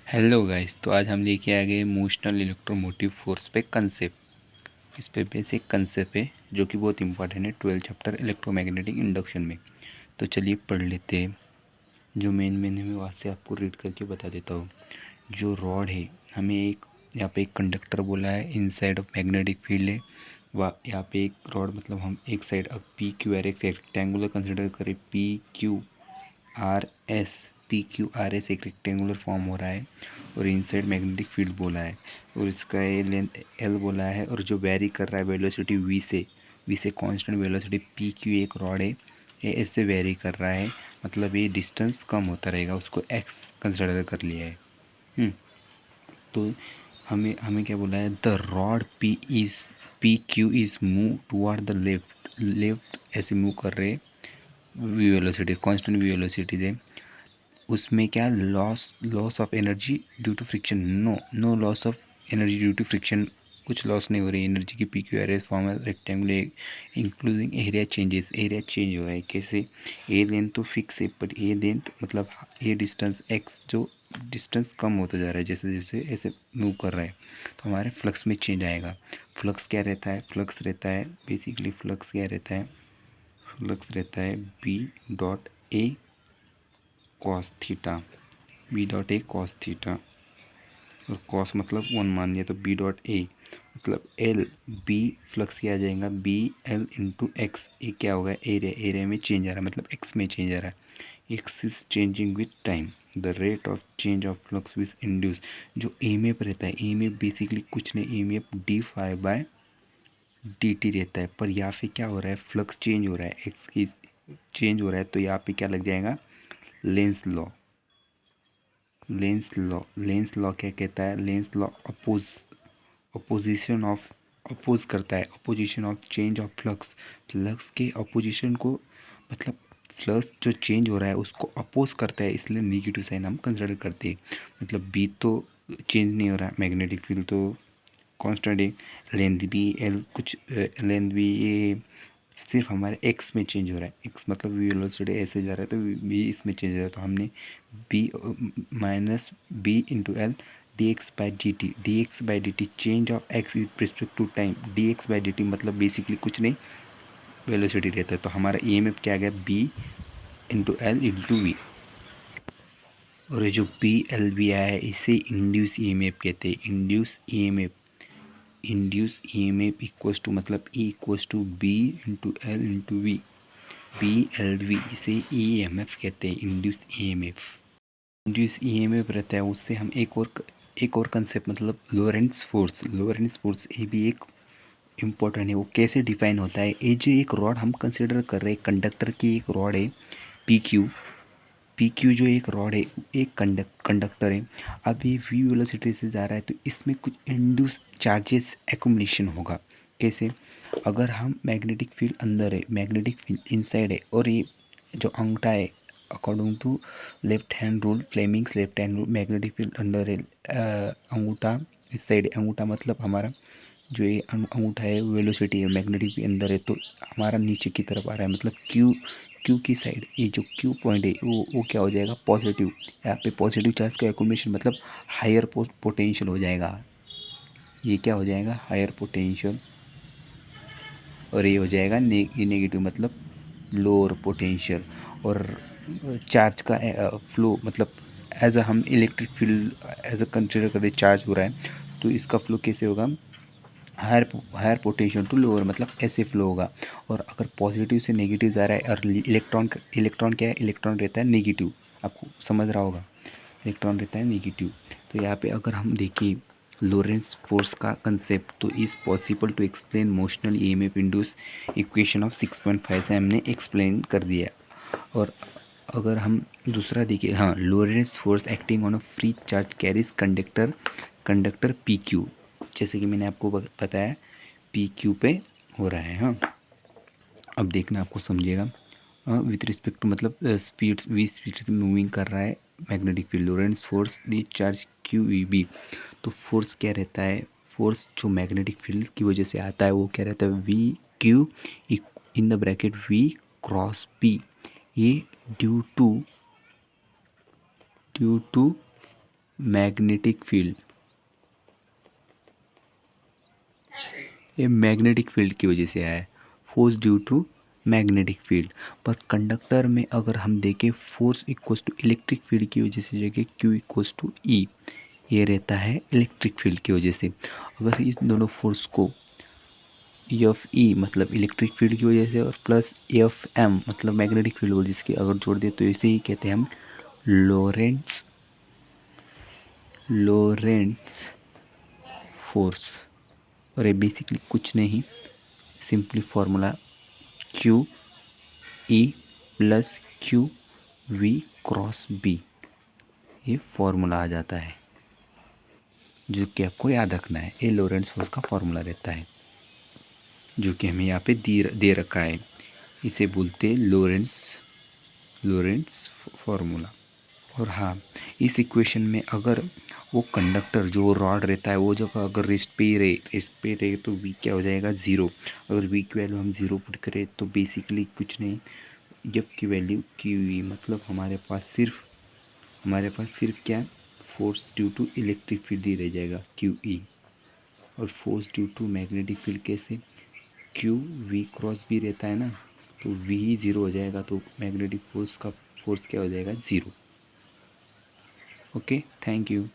Hello guys, तो आज हम लेके आ गए इमोशनल इलेक्ट्रोमोटिव फोर्स पे कंसेप्ट। इस पे बेसिक कंसेप्ट है जो कि बहुत इंपॉर्टेंट है 12 चैप्टर इलेक्ट्रोमैग्नेटिक इंडक्शन में। तो चलिए पढ़ लेते हैं। जो मेन है मैं वहाँ से आपको रीड करके बता देता हूँ। जो रॉड है, हमें एक यहाँ पे एक कंडक्टर बोला है, इनसाइड ऑफ मैग्नेटिक फील्ड है। वह यहाँ पे एक रॉड मतलब हम एक साइड अब पी क्यू आर एक रेक्टेंगुलर कंसिडर करें। पी क्यू आर एस एक रेक्टेंगुलर फॉर्म हो रहा है और इनसाइड मैग्नेटिक फील्ड बोला है और इसका ए लेंथ एल बोला है और जो वेरी कर रहा है वेलोसिटी वी से कांस्टेंट वेलोसिटी पी क्यू एक रॉड है, ये एस से वेरी कर रहा है, मतलब ये डिस्टेंस कम होता रहेगा, उसको एक्स कंसिडर कर लिया है। तो हमें हमें क्या बोला है, the rod p q is move toward the left ऐसे मूव कर रहे, v velocity constant v velocity है। उसमें क्या loss of energy due to friction, no loss of energy due to friction, कुछ लॉस नहीं हो रही एनर्जी की। P q r s form है रेक्टेंगुलर इंक्लूडिंग एरिया चेंज हो रहा है। कैसे? ए लेंथ तो फिक्स है बट ए लेंथ मतलब ये डिस्टेंस एक्स जो डिस्टेंस कम होता जा रहा है जैसे जैसे ऐसे मूव कर रहा है, तो हमारे फ्लक्स में चेंज आएगा। फ्लक्स क्या रहता है? फ्लक्स रहता है बेसिकली, फ्लक्स क्या रहता है? फ्लक्स रहता है B dot A cos theta, B dot A cos theta, और कॉस मतलब 1 मान लिया तो बी डॉट ए मतलब एल बी, फ्लक्स क्या आ जाएगा बी एल इंटू एक्स। ये क्या होगा? एरिया में चेंज आ रहा है मतलब एक्स में चेंज आ रहा है। X is changing with time, the rate of change of flux which induce. जो एम एफ रहता है, एम एफ बेसिकली कुछ नहीं, M F D phi by D T रहता है, पर यहाँ पे क्या हो रहा है? फ्लक्स चेंज हो रहा है, एक्स की चेंज हो रहा है, तो यहाँ पे क्या लग जाएगा? Lenz law. लेंस लॉ क्या कहता है? Lenz law opposition of oppose करता है, opposition of change of flux. Flux के अपोजिशन को मतलब फ्लक्स जो चेंज हो रहा है उसको अपोज करता है, इसलिए नेगेटिव साइन हम कंसिडर करते हैं। मतलब बी तो चेंज नहीं हो रहा, मैग्नेटिक फील्ड तो कांस्टेंट है, लेंथ भी एल कुछ लेंथ भी ये सिर्फ हमारे एक्स में चेंज हो रहा है। एक्स मतलब वी वेलोसिटी ऐसे जा रहा है तो बी इसमें चेंज हो रहा है, तो हमने B minus B into L d x by d t change of x with respect to time. D x by d t मतलब बेसिकली कुछ नहीं, वेलोसिटी रहता है। तो हमारा ई एम एफ क्या आ गया? B into L into v. और ये जो पी एल वी आया है इसे इंड्यूस ई एम एफ कहते हैं। Induce E M F equals to मतलब E equals to B into L into V, B L V, इसे ई एम एफ कहते हैं, induce E M F. Induce E M F रहता है, उससे हम एक और कंसेप्ट मतलब लोरेंट्स फोर्स ये भी एक इम्पोर्टेंट है। वो कैसे डिफाइन होता है? ये जो एक रॉड हम कंसिडर कर रहे हैं, कंडक्टर की एक रॉड है पी क्यू जो एक रॉड है, एक कंडक्टर है। अब ये वी वेलोसिटी से जा रहा है तो इसमें कुछ इंड्यूस चार्जेस एक्युमुलेशन होगा। कैसे? अगर हम मैग्नेटिक फील्ड अंदर है, मैग्नेटिक फील्ड इनसाइड है, और ये जो अंगूठा है according to left hand rule, Fleming's left hand rule, magnetic field अंदर है, अंगूठा इस साइड है। अंगूठा मतलब हमारा जो ये अंगूठा है वेलोसिटी है, मैग्नेटिक के अंदर है, तो हमारा नीचे की तरफ आ रहा है मतलब क्यू की साइड। ये जो क्यू पॉइंट है वो क्या हो जाएगा? पॉजिटिव। यहाँ पे पॉजिटिव चार्ज का एक्युमुलेशन मतलब हायर पोटेंशियल हो जाएगा। ये क्या हो जाएगा? Higher potential. और ये हो जाएगा नेगेटिव मतलब लोअर पोटेंशियल। और चार्ज का फ्लो मतलब एज अ हम electric field as a consider करें, चार्ज हो रहा है तो इसका फ्लो कैसे होगा? हायर पोटेंशियल टू लोअर मतलब ऐसे फ्लो होगा। और अगर पॉजिटिव से नेगेटिव जा रहा है, और इलेक्ट्रॉन क्या है? इलेक्ट्रॉन रहता है नेगेटिव, आपको समझ रहा होगा, इलेक्ट्रॉन रहता है नेगेटिव। तो यहाँ पे अगर हम देखें लोरेंट्स फोर्स का कंसेप्ट, तो is possible to explain motional E M F induce equation of 6.5 से हमने एक्सप्लेन कर दिया। और अगर हम दूसरा देखें, हाँ, Lorentz force acting on a free charge carries conductor P Q, जैसे कि मैंने आपको बताया पी क्यू पे हो रहा है। हाँ, अब देखना आपको समझिएगा। विथ रिस्पेक्ट टू मतलब स्पीड से मूविंग कर रहा है magnetic field, Lorentz force the charge Q V B. तो फोर्स क्या रहता है? फोर्स जो मैग्नेटिक फील्ड की वजह से आता है वो क्या रहता है? V Q in the bracket V cross P. ये ड्यू टू मैग्नेटिक फील्ड, ये मैग्नेटिक फील्ड की वजह से आया है, force due to magnetic field. पर कंडक्टर में अगर हम देखें force equals to electric field की वजह से जगह क्यू इक्वल्स टू ई, ये रहता है इलेक्ट्रिक फील्ड की वजह से। अगर इस दोनों फोर्स को एफ ई मतलब इलेक्ट्रिक फील्ड की वजह से और प्लस एफ एम मतलब मैग्नेटिक फील्ड वजह से अगर जोड़ दे तो इसे ही कहते हैं हम लोरेंट्स लोरेंट्स फोर्स। और ये बेसिकली कुछ नहीं, simply formula Q E plus Q V cross B, ये फॉर्मूला आ जाता है जो कि आपको याद रखना है। ये लोरेंट्स फोर्स का फॉर्मूला रहता है जो कि हमें यहाँ पे दे रखा है, इसे बोलते हैं लोरेंट्स फार्मूला। और हाँ, इस इक्वेशन में अगर वो कंडक्टर जो रॉड रहता है वो जगह अगर रेस्ट पे रहे तो वी क्या हो जाएगा, ज़ीरो। अगर वी की वैल्यू हम ज़ीरो पुट करें तो बेसिकली कुछ नहीं, एफ की वैल्यू क्यू ई, मतलब हमारे पास सिर्फ क्या, force due to electric field ही रह जाएगा क्यू ई। और force due to magnetic field कैसे, क्यू वी क्रॉस बी रहता है ना, तो वी ही ज़ीरो हो जाएगा तो मैग्नेटिक फोर्स क्या हो जाएगा, ज़ीरो। Okay, thank you.